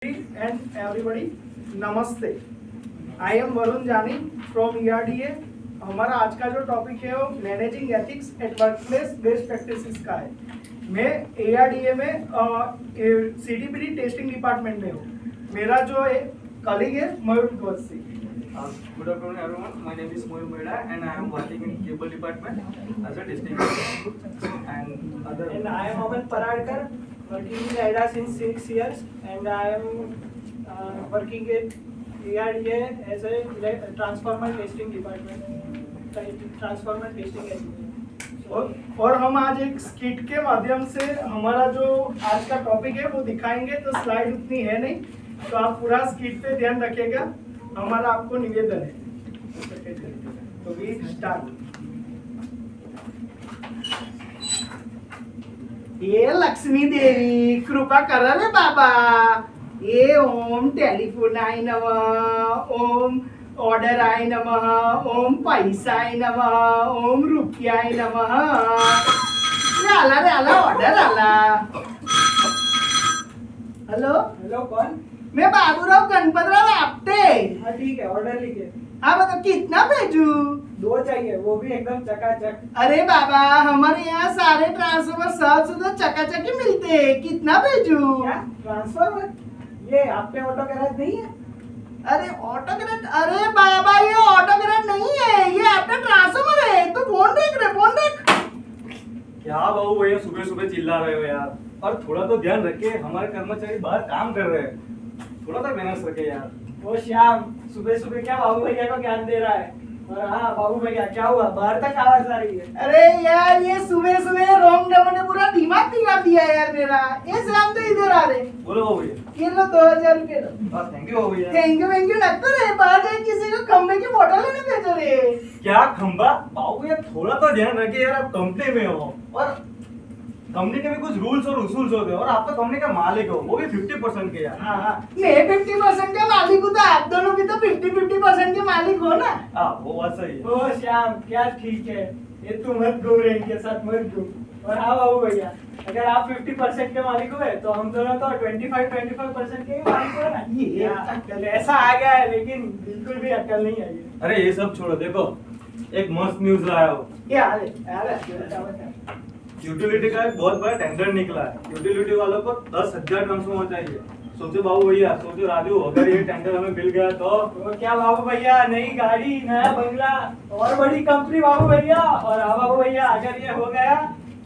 And everybody, नमस्ते। I am Varun जानी from ERDA। हमारा आज का जो टॉपिक है वो managing ethics at workplace best practices का है। मैं ERDA में CDPD टेस्टिंग डिपार्टमेंट में हूँ। मेरा जो कलीग है मयूर गोस्सी। Good afternoon, everyone. My name is Moyur Mehra, and I am working in cable department as a testing engineer. And I am Aman Paradkar, working in AIDA since 6 years, and I am working in ERDA as a transformer testing department, transformer testing engineer. और हम आज एक skit के माध्यम से हमारा जो आज का टॉपिक है वो दिखाएंगे। तो स्लाइड उतनी है नहीं, तो आप पूरा स्किट पे ध्यान रखिएगा, हमारा आपको निवेदन है। तो वी स्टार्ट। ये लक्ष्मी देवी कृपा करा रे बाबा। ये ओम टेलीफोन आय नमः, ओम ऑर्डर आय नमः, ओम पैसा आय नमः, ओम रुपयाय नमः। आला रे आला, ऑर्डर आला। हेलो हेलो, कौन? मैं बाबूराव गणपतराव आपटे। हाँ ठीक है, ऑर्डर लिखे। हाँ बताओ कितना भेजू? 2 चाहिए, वो भी एकदम चकाचक। अरे बाबा, हमारे यहाँ सारे ट्रांसफॉर्मर सब सुधा चकाचक ही मिलते हैं, कितना भेजू? क्या ट्रांसफॉर्मर? ये आपने ऑटो गैराज नहीं है? अरे ऑटो गैराज? अरे बाबा ये ऑटो गैराज नहीं है, ये आपका ट्रांसफॉर्मर है। तो फोन देख रहे, फोन देख। क्या बाबू भैया सुबह सुबह चिल्ला रहे हो यार? और थोड़ा तो ध्यान रखे, हमारे कर्मचारी बाहर काम कर रहे हैं, थोड़ा तो मेहनत रखे यार। वो श्याम सुबह सुबह क्या बाबू भैया को ज्ञान दे रहा है? और हाँ बाबू भैया, क्या हुआ? बाहर तक आवाज आ रही है। अरे यार ये सुबह सुबह रॉन्ग नंबर ने पूरा दिमाग बिगाड़ दिया यार मेरा। ये शाम तो इधर आ रहे। बोलो बाबू भैया। ये लो 2000 रुपए लो। थैंक यू बाबू भैया। थैंक यू लगता रहे, बाहर जाए किसी को खंबे की बोतल लेने भेजो रे। क्या खंबा? बाबू भैया थोड़ा तो ध्यान रखे यार, आप कंपनी में हो और कंपनी के भी कुछ रूल्स और उसूल्स होते हैं, और आप तो कंपनी का मालिक हो, वो भी 50% के यार। हाँ, मैं 50% का मालिक हूँ, तो आप दोनों भी तो 50% के मालिक हो ना। हाँ वो बात सही है। ओ श्याम, क्या ठीक है, ये तू मत घूम रहे इनके साथ, मत घूम। और हाँ बाबू भैया, अगर आप 50% के मालिक हुए तो हम दोनों तो 25% के ही मालिक हुए ना। ये अक्ल ऐसा आ गया है, लेकिन बिल्कुल भी अक्ल नहीं आई है। अरे ये सब छोड़ो, देखो एक मस्त न्यूज लाया हो। ये आ रहे। यूटिलिटी का एक बहुत बड़ा टेंडर निकला है। यूटिलिटी वालों को 10,000 ट्रांसफॉर्मर चाहिए। सोचो बाबू भैया, सोचो राजू, अगर ये टेंडर हमें मिल गया तो क्या बाबू भैया, नई गाड़ी, नया बंगला और बड़ी कंपनी बाबू भैया। और हाँ बाबू भैया, अगर ये हो गया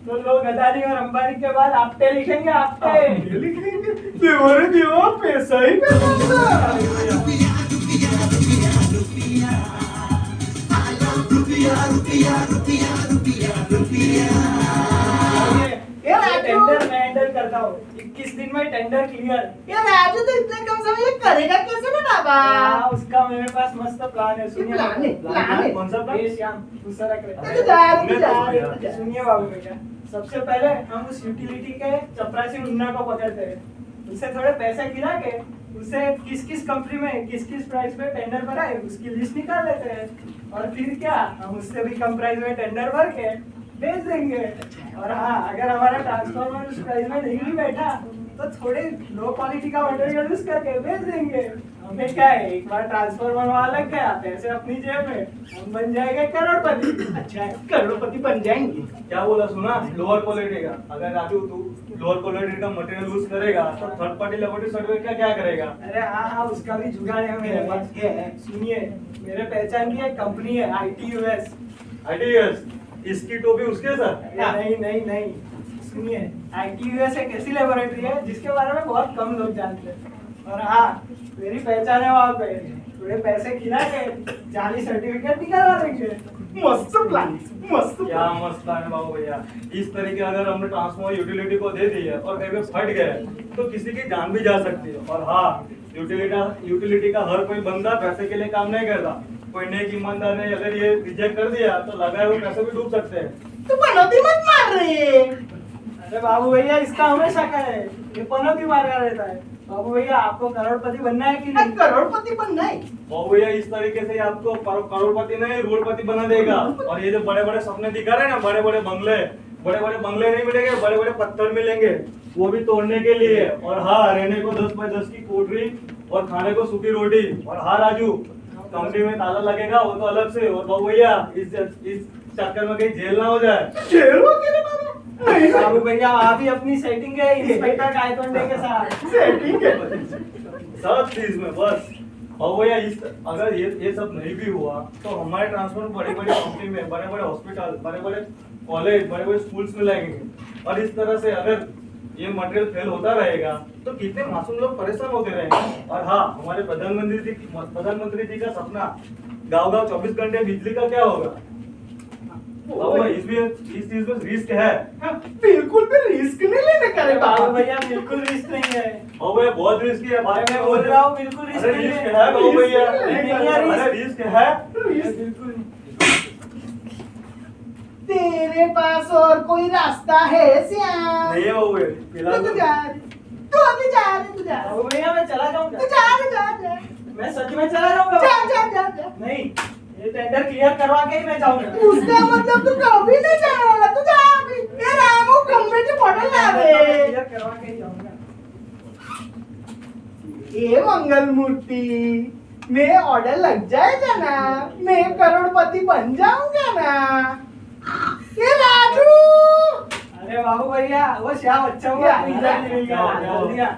तो लोग अदानी और अंबानी के बाद आपटे लिखेंगे, आपटे लिखेंगे। देवा पैसा ही टेंडर मैं हैंडल करता हूँ। 21 दिन में टेंडर क्लियर। यार राजू तो इतने कम समय में करेगा कैसे ना बाबा? उसका मेरे पास मस्त प्लान है। सुनिए प्लान है? कौन सा प्लान? ये श्याम दूसरा रख अरे जा, रहे। सुनिए बाबू भैया, सबसे पहले हम उस यूटिलिटी के चपरासी मुन्ना को पकड़ते हैं, उससे थोड़े पैसे गिरा के उसे किस किस कंपनी में किस किस प्राइस पे टेंडर भरा है उसकी लिस्ट निकाल लेते हैं। और फिर क्या, हम उससे भी कम प्राइस में टेंडर भर के बेच देंगे। और हाँ, अगर हमारा ट्रांसफॉर्मर उस प्राइस में नहीं भी बैठा तो थोड़े लो क्वालिटी का मटेरियल यूज करके बेच देंगे। हमें क्या है, एक बार ट्रांसफॉर्मर वहां लग गया, पैसे अपनी जेब में, हम बन जाएंगे करोड़पति। अच्छा, करोड़पति बन जाएंगे। क्या बोला सुना? लोअर क्वालिटी का। अगर राजू तू लोअर क्वालिटी का मटेरियल यूज करेगा तो थर्ड पार्टी लेबोरेटरी सर्टिफिकेट का क्या करेगा? अरे हाँ हाँ, उसका भी जुगाड़ है मेरे पास। सुनिए, मेरे पहचान की एक कंपनी है ITUS। आईटीएस, इसकी टोपी उसके साथ? नहीं नहीं नहीं, सुनिए, ITUS एक ऐसी लेबोरेटरी है जिसके बारे में बहुत कम लोग जानते हैं। और हाँ, मेरी पहचान है वहाँ पे, थोड़े पैसे खिला के जाली सर्टिफिकेट निकालवा देंगे। मस्त प्लान, मस्त क्या मस्त प्लान है बाबू भैया। इस तरीके अगर हमने ट्रांसफॉर्मर यूटिलिटी को दे दी है और कहीं पे फट गए तो किसी की जान भी जा सकती है। और हाँ, यूटिलिटी का हर कोई बंदा पैसे के लिए काम नहीं करता। कोई नेक ईमानदार ने अगर ये रिजेक्ट कर दिया तो लगाए हुए पैसे भी डूब सकते हैं। तू बनौती मत मार रहे। अरे बाबू भैया, इसका हमेशा का है, ये पनौती मारता रहता है। बाबू भैया, आपको करोड़पति बनना है कि नहीं? करोड़पति बनना है? बाबू भैया, इस तरीके से आपको करोड़पति नहीं रोडपति बना देगा। और ये जो बड़े बड़े सपने दिखा रहे हैं ना, बड़े बड़े बंगले नहीं मिलेंगे, बड़े बड़े पत्थर मिलेंगे। वो भी तोड़ने के लिए। और हाँ, रहने को 10 बाय 10 की कोठरी और खाने को सूखी रोटी। और हाँ राजू, कंपनी में ताला लगेगा वो तो अलग से। और बाबू भैया, इस चक्कर में कहीं जेल ना हो जाए। जेल हो गया रे बाबा? नहीं बाबू भैया आप भी अपनी सेटिंग है इंस्पेक्टर कायतोंडे के साथ। सेटिंग है। सब चीज में बस। और भैया अगर ये सब नहीं भी हुआ तो हमारे ट्रांसफर बड़ी बड़ी कंपनी में, बड़े बड़े हॉस्पिटल, बड़े बड़े कॉलेज, बड़े बड़े स्कूल्स में लगेंगे। और इस तरह से अगर ये मटेरियल फेल होता रहेगा तो कितने मासूम लोग परेशान होते रहेंगे। और हाँ, हमारे प्रधानमंत्री जी का सपना गाँव 24 घंटे बिजली का क्या होगा? इस चीज में रिस्क है। हाँ, बिल्कुल भी रिस्क नहीं लेने का रे बाबू बाबा। भैया बिल्कुल रिस्क नहीं है। ओ भैया बहुत रिस्क है भाई, मैं बोल रहा हूँ बिल्कुल रिस्क अरे नहीं रिस्क है। है बाबू भैया, नहीं, अरे रिस्क है। बिल्कुल नहीं। तेरे पास और कोई रास्ता है श्याम? नहीं है बाबू भैया, फिलहाल तू जा रे, तू अभी जा रे, तू जा रे। बाबू भैया मैं चला जाऊंगा। तू जा रे, जा जा मैं सच में चला जाऊंगा। जा जा जा जा। नहीं, ये टेंडर क्लियर करवा के ही मैं जाऊंगा। उसका मतलब तू कभी नहीं जाने वाला। तू जा अभी। ये रामू कंपनी की मॉडल ला दे। क्लियर करवा के ही जाऊंगा। ये मंगल मूर्ति, मैं ऑर्डर लग जाएगा ना, मैं करोड़पति बन जाऊंगा ना। ये राजू, अरे बाबू भैया वो श्याम अच्छा हुआ क्या? आपको इधर नहीं मिल गया। क्या? जल्दी आ।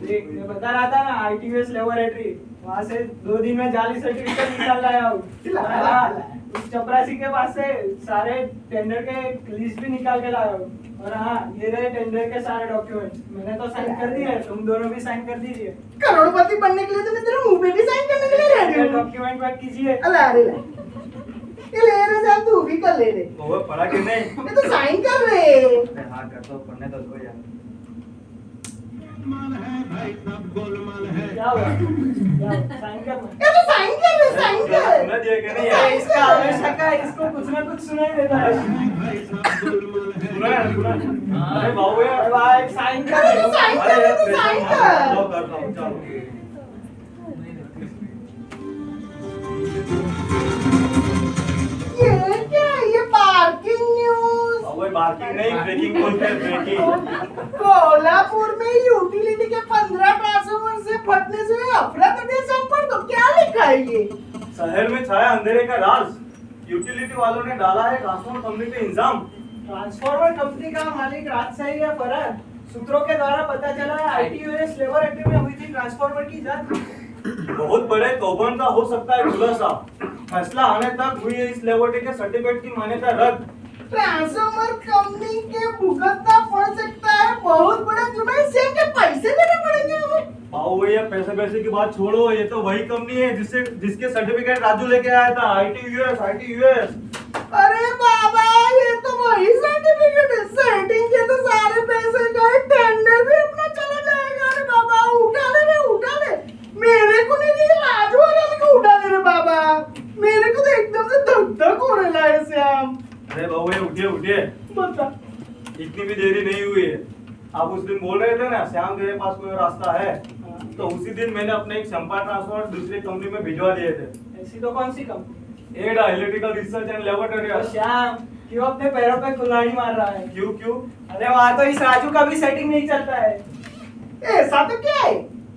देख मैं बता रहा था ना ITVS लेबोरेटरी, वहाँ से 2 दिन में जाली सर्टिफिकेट निकाल लाया हूँ। हाँ, उस चपरासी के पास से सारे टेंडर के लिस्ट भी निकाल के लाया हूँ। और हाँ, ये रहे टेंडर के सारे डॉक्यूमेंट्स। मैंने तो साइन कर दिए, तुम दोनों भी साइन कर दीजिए। करोड़पति बनने के लिए तो मैं तेरे मुंह पे भी साइन करने के लिए रेडी हूँ। डॉक्यूमेंट पैक कीजिए। अरे अरे ले, ये ले रे साहब, तू भी कर ले रे। वो पढ़ा कि नहीं? ये तो साइन कर रे। अरे हाँ कर दो, पढ़ने तो दो यार। क्या हुआ? साइन करना। ये तो साइन कर रे, साइन कर। सुना दिया कि नहीं अरे यार? इसका हमेशा का इसको कुछ ना कुछ सुनाई देता है। सुना है, सुना है। अरे बाबू भैया, अरे भाई साइन कर अरे दो। तो साइन कर रे, तो साइन कर। चलो करता हूँ, चलो। ये क्या है? ये पार्किंग न्यूज। बाबू भाई, बार्किंग नहीं, ब्रेकिंग बोलते हैं, ब्रेकिंग। कोल्हापुर में यूटिलिटी के 15 ट्रांसफार्मर से फटने से हुए अफरा तफरी संपर्क, तो क्या लिखा है ये? शहर में छाया अंधेरे का राज, यूटिलिटी वालों ने डाला है ट्रांसफॉर्मर कंपनी पे इल्जाम। ट्रांसफार्मर कंपनी का मालिक राजशाही है फरार। सूत्रों के द्वारा पता चला है ITVS लेबोरेटरी में हुई थी ट्रांसफार्मर की जांच। बहुत बड़े कौभांड का हो सकता है खुलासा। फैसला आने तक हुई है इस लेबोरेटरी के सर्टिफिकेट की मान्यता रद्द। ट्रांसफार्मर कंपनी के भुगतना पड़ सकता है बहुत बड़ा जुर्माना, इससे के पैसे देने पड़ेंगे हमें। आओ भैया, पैसे की बात छोड़ो, ये तो वही कंपनी है जिसके सर्टिफिकेट राजू लेके आया था। ITVS। अरे बाबा, ये तो वही सर्टिफिकेट है। सेटिंग के तो सारे पैसे गए, टेंडर भी अपना चला जाएगा। अरे बाबा, उठा ले रे, उठा ले। मेरे को नहीं दिया, राजू वाले को उठा ले रे बाबा। मेरे को तो एकदम से धक धक हो रहा है श्याम। अरे बाबू भैया, उठिए। बता। इतनी भी देरी नहीं हुई है। आप उस दिन बोल रहे थे ना, श्याम तेरे पास कोई रास्ता है, तो उसी दिन मैंने अपने एक संपर्क ट्रांसफर दूसरी कंपनी में भिजवा दिए थे। ऐसी तो कौन सी कंपनी? एडा, इलेक्ट्रिकल रिसर्च एंड लेबोरेटरी। और श्याम क्यों अपने पैरों पे कुल्हाड़ी मार रहा है? क्यों? अरे वहाँ तो इस राजू का भी सेटिंग नहीं चलता है। ऐसा तो क्या है?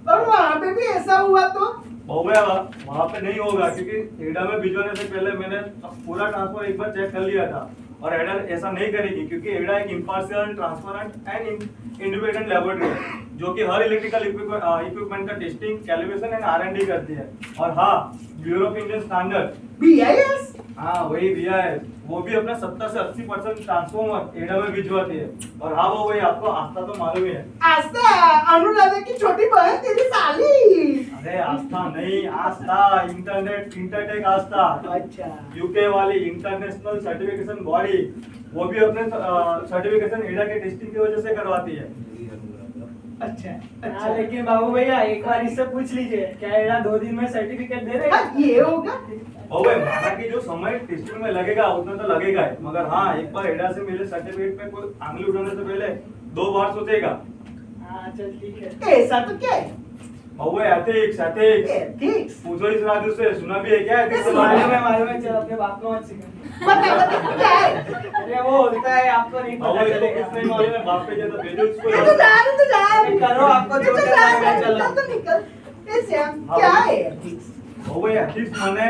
और वहाँ पे भी ऐसा हुआ तो? बाबू भैया, वहाँ पे नहीं होगा, क्योंकि एडा में भिजवाने से पहले मैंने पूरा ट्रांसफर एक बार चेक कर लिया था। और एडा ऐसा नहीं करेगी, क्योंकि एडा एक impartial, transparent and independent laboratory है, जो कि हर इलेक्ट्रिकल इक्विपमेंट का टेस्टिंग, कैलिब्रेशन एंड R&D करती है। और हाँ, bureau of Indian standard, BIS? हाँ वही BIS, वो भी अपने 70 से 80% ट्रांसफॉर्मर एडा में भिजवाती है। और हाँ बाबू भाई, आपको आस्था तो मालूम ही है। आस्था, अनुराधा की छोटी बहन, तेरी साली। अरे आस्था नहीं, आस्था, इंटरटेक आस्था। अच्छा। यूके वाली इंटरनेशनल सर्टिफिकेशन बॉडी, वो भी अपने सर्टिफिकेशन एडा के टेस्टिंग की वजह से करवाती है। अच्छा। हाँ, लेकिन बाबू भैया एक बार इससे पूछ लीजिए, क्या एडा 2 दिन में सर्टिफिकेट दे देगा? हाँ, ये होगा। ओ भाई, माना कि जो समय टेस्टिंग में लगेगा उतना तो लगेगा ही, मगर हाँ, एक बार एडा से मिले सर्टिफिकेट पे कोई आंगली उठाने से पहले 2 बार सोचेगा। हाँ चल ठीक है। ऐसा तो क्या है? ओ भाई, एथिक्स। Ethics? पूछो इस राजू से, सुना भी है क्या एथिक्स के बारे में? मालूम है चल अपने बाप को मत सिखा। बता बता क्या है? अरे वो होता है, आपको नहीं बाबू पता ये तो चलेगा। कुछ नहीं मालूम है, बाप पे जाता भेजो उसको ये तो जा रे, तो जा अरे करो, आपको जो तो करना है, जा, चलो। तो निकल। ए श्याम, हाँ, क्या भाई। है? बाबू ये एथिक्स माने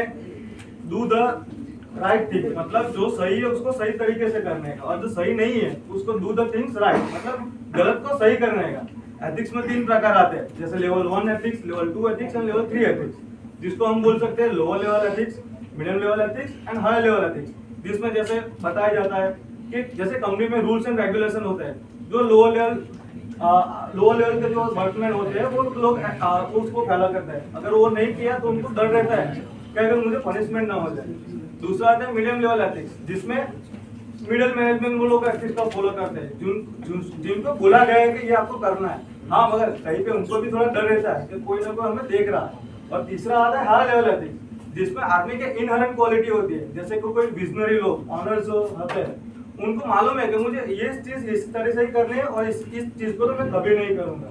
डू द राइट थिंग, मतलब जो सही है उसको सही तरीके से करने का, और जो सही नहीं है उसको डू द थिंग्स राइट, मतलब गलत को सही करने का। एथिक्स में 3 प्रकार आते हैं, जैसे level 1 ethics, level 2 ethics and level 3 ethics, जिसको हम बोल सकते हैं lower level ethics, medium level ethics and higher level ethics. जिसमें जैसे बताया जाता है कि जैसे कंपनी में रूल्स एंड रेगुलेशन होते हैं, जो लोअर लेवल के जो वर्कमैन होते हैं वो लोग उसको फॉलो करते हैं, अगर वो नहीं किया तो उनको डर रहता है कि अगर मुझे पनिशमेंट ना हो जाए। दूसरा आता है मीडियम लेवल एथिक्स, जिसमें मिडिल मैनेजमेंट वो लोग एथिक्स का फॉलो करते हैं, जिनको बोला गया है कि ये आपको करना है, हाँ मगर कहीं पे उनको भी थोड़ा डर रहता है कि कोई ना कोई हमें देख रहा है। और तीसरा आता है हाई लेवल एथिक्स, जिसमें आदमी के इनहेरेंट क्वालिटी होती है, जैसे कोई विजनरी लोग, ऑनर्स होते हैं, उनको मालूम है कि मुझे ये चीज इस तरह से ही करनी है और इस चीज को तो मैं कभी नहीं करूंगा।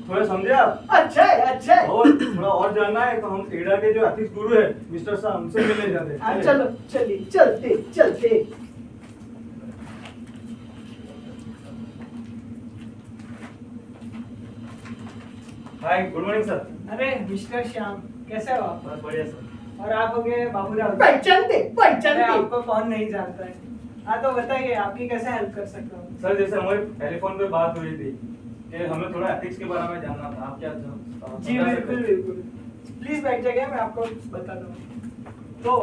थोड़ा समझे आप? अच्छा है, अच्छा है। और थोड़ा और जानना है तो हम एडा के जो एथिक्स गुरु है मिस्टर साहब, हमसे मिलने जाते हैं। हाँ, चलो चलिए, चलते चलते। हाय, गुड मॉर्निंग सर। अरे मिस्टर श्याम, कैसे हो आप? बस बढ़िया सर। और आप हो गए बाबूराव। पहचानते अरे पहचानते। आपको कौन नहीं जानता है? हाँ तो बताइए, आपकी कैसे हेल्प कर सकता हूँ? सर जैसे हमारी टेलीफोन पे बात हुई थी कि हमें थोड़ा एथिक्स के बारे में जानना था, आप क्या जी बिल्कुल बिल्कुल, प्लीज बैठ जाइए, मैं आपको बता दूँ। तो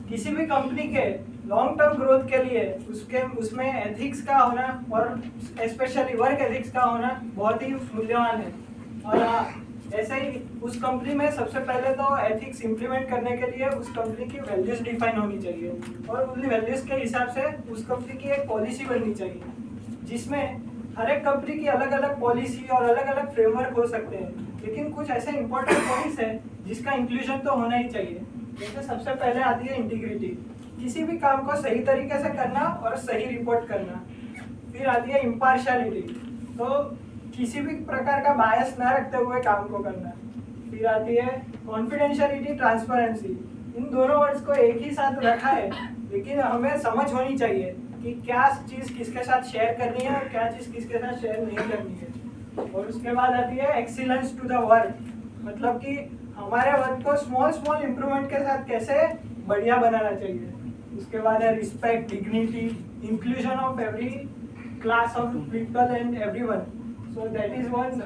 किसी भी कंपनी के लॉन्ग टर्म ग्रोथ के लिए उसमें एथिक्स का होना और स्पेशली वर्क एथिक्स का होना बहुत ही मूल्यवान है। और हाँ, ऐसे ही उस कंपनी में सबसे पहले तो एथिक्स इंप्लीमेंट करने के लिए उस कंपनी की वैल्यूज डिफाइन होनी चाहिए, और उन वैल्यूज के हिसाब से उस कंपनी की एक पॉलिसी बननी चाहिए, जिसमें हर एक कंपनी की अलग अलग पॉलिसी और अलग अलग फ्रेमवर्क हो सकते हैं, लेकिन कुछ ऐसे इंपॉर्टेंट पॉइंट्स हैं जिसका इंक्लूजन तो होना ही चाहिए। जैसे सबसे पहले आती है इंटीग्रिटी, किसी भी काम को सही तरीके से करना और सही रिपोर्ट करना। फिर आती है इम्पार्शियलिटी, तो किसी भी प्रकार का बायस ना रखते हुए काम को करना। फिर आती है कॉन्फिडेंशियलिटी, ट्रांसपेरेंसी। इन दोनों वर्ड्स को एक ही साथ रखा है, लेकिन हमें समझ होनी चाहिए कि क्या चीज़ किसके साथ शेयर करनी है और क्या चीज़ किसके साथ शेयर नहीं करनी है। और उसके बाद आती है एक्सीलेंस टू द वर्क, मतलब कि हमारे वर्क को स्मॉल स्मॉल इम्प्रूवमेंट के साथ कैसे बढ़िया बनाना चाहिए। उसके बाद है respect, dignity, inclusion of every class of people and everyone. So that is one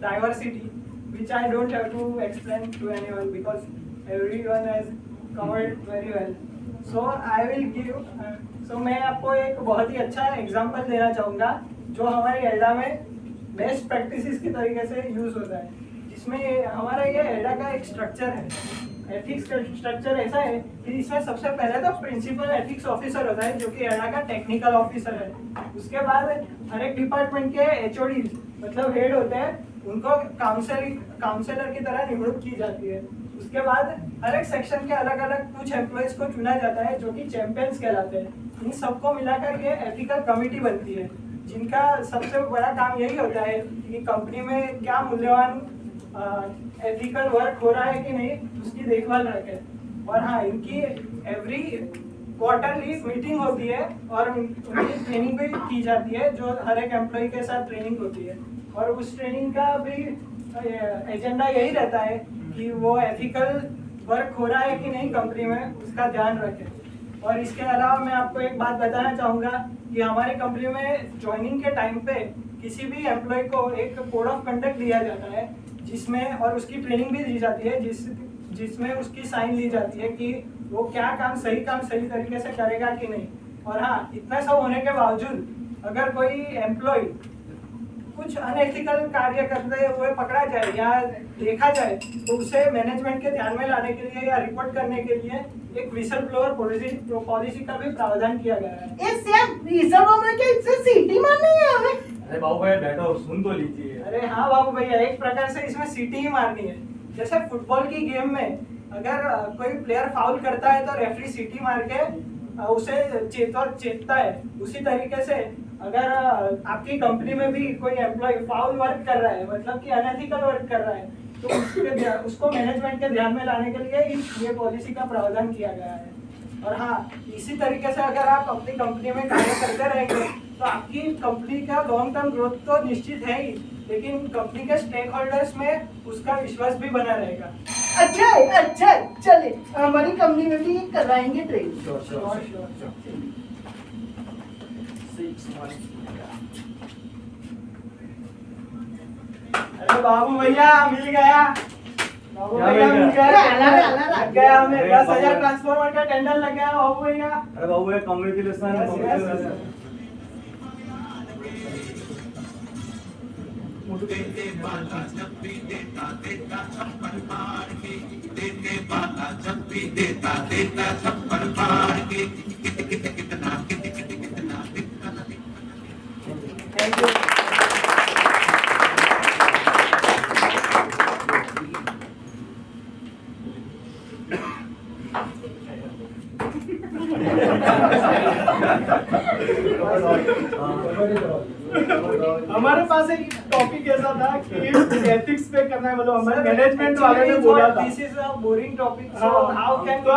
diversity which I don't have to explain to anyone because everyone has covered very well. So I will give. So मैं आपको एक बहुत ही अच्छा example देना चाहूँगा जो हमारे एल्डा में बेस्ट प्रैक्टिसेस के तरीके से यूज होता है, जिसमें हमारा ये एल्डा का एक स्ट्रक्चर है। एथिक्स का स्ट्रक्चर ऐसा है कि इसमें सबसे पहले तो प्रिंसिपल एथिक्स ऑफिसर होता है जो कि एडा का टेक्निकल ऑफिसर है। उसके बाद हर एक डिपार्टमेंट के एचओडी मतलब हेड होते हैं, उनको काउंसलर की तरह नियुक्त की जाती है। उसके बाद हर एक सेक्शन के अलग अलग कुछ एम्प्लॉयज को चुना जाता है जो कि चैंपियंस कहलाते हैं। इन सबको मिलाकर के एथिकल कमेटी बनती है, जिनका सबसे बड़ा काम यही होता है कि कंपनी में क्या मूल्यवान एथिकल वर्क हो रहा है कि नहीं उसकी देखभाल रखे। और हाँ, इनकी एवरी क्वार्टरली मीटिंग होती है और उनकी ट्रेनिंग भी की जाती है, जो हर एक एम्प्लॉय के साथ ट्रेनिंग होती है। और उस ट्रेनिंग का भी एजेंडा यही रहता है कि वो एथिकल वर्क हो रहा है कि नहीं कंपनी में, उसका ध्यान रखें। और इसके अलावा मैं आपको एक बात बताना चाहूँगा कि हमारे कंपनी में ज्वाइनिंग के टाइम पे किसी भी एम्प्लॉय को एक कोड ऑफ कंडक्ट दिया जाता है, जिसमें और उसकी ट्रेनिंग भी दी जाती है, जिसमें उसकी साइन ली जाती है कि वो क्या काम सही तरीके से करेगा कि नहीं। और हाँ, इतना सब होने के बावजूद अगर कोई एम्प्लॉय कुछ अनएथिकल कार्य करते हुए पकड़ा जाए या देखा जाए तो उसे मैनेजमेंट के ध्यान में लाने के लिए या रिपोर्ट करने के लिए एक विसल ब्लोअर पॉलिसी का भी प्रावधान किया गया है। ए सैम, रिजर्व में क्या इससे सीटी मारनी है हमें? अरे बाबू भैया बैठो, सुन तो लीजिए। अरे हाँ बाबू भैया, एक प्रकार से इसमें सीटी ही मारनी है। जैसे फुटबॉल की गेम में अगर कोई प्लेयर फाउल करता है तो रेफरी सीटी मार के उसे चेतता है, उसी तरीके से अगर आपकी कंपनी में भी कोई एम्प्लॉय फाउल वर्क कर रहा है, मतलब कि अनएथिकल वर्क कर रहा है, तो उसको मैनेजमेंट के ध्यान में लाने के लिए ये पॉलिसी का प्रावधान किया गया है। और हाँ, इसी तरीके से अगर आप अपनी कंपनी में कार्य करते रहेंगे तो आपकी कंपनी का लॉन्ग टर्म ग्रोथ तो निश्चित है ही, लेकिन कंपनी के स्टेक होल्डर्स में उसका विश्वास भी बना रहेगा। अच्छा है, अच्छा है। चलिए हमारी कंपनी में भी कराएंगे ट्रेनिंग। अरे बाबू भैया मिल गया, बाबू क्या भैया मिल मिल गया? गया, लग गया हमें अरे 10,000 बाबू। ट्रांसफार्मर का टेंडर लग गया बाबू भैया। अरे बाबू ये कांग्रेचुलेशन। Thank you. हमारे पास एक टॉपिक ऐसा था कि एथिक्स पे करना है, मतलब हमारे मैनेजमेंट वाले ने बोला था। This is a boring topic, so हाँ, हाउ कैन तो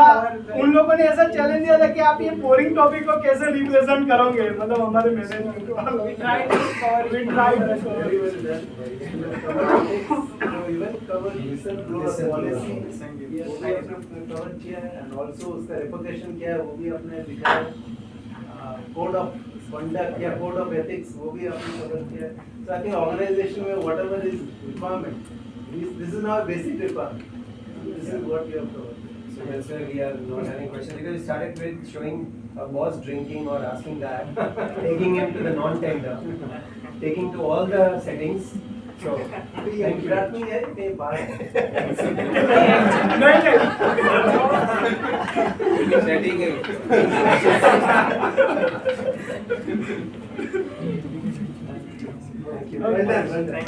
उन लोगों ने ऐसा चैलेंज दिया था कि आप ये बोरिंग टॉपिक को कैसे रिप्रेजेंट करोगे, मतलब हमारे मैनेजमेंट वालों We tried to cover it. We tried to cover Very it. well done. Even cover whistleblower policy वो भी आपने कवर किया है, and also उसका repercussion क्या है वो भी आपने लिखा है, कोड ऑफ कंडक्ट या कोड ऑफ एथिक्स वो भी आपने कवर किया है। So I think organization में whatever is requirement, this is now a basic requirement. This is what you have covered. So that's why we are not having questions, because we started with showing a boss drinking or asking that, taking him to the non-tender, taking to all the settings. So तो ये thank you. Gujarat में है कहीं बाहर है? नहीं नहीं Setting it. Thank you. Well done, well done.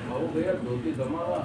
भाऊ भैया धोती जमावा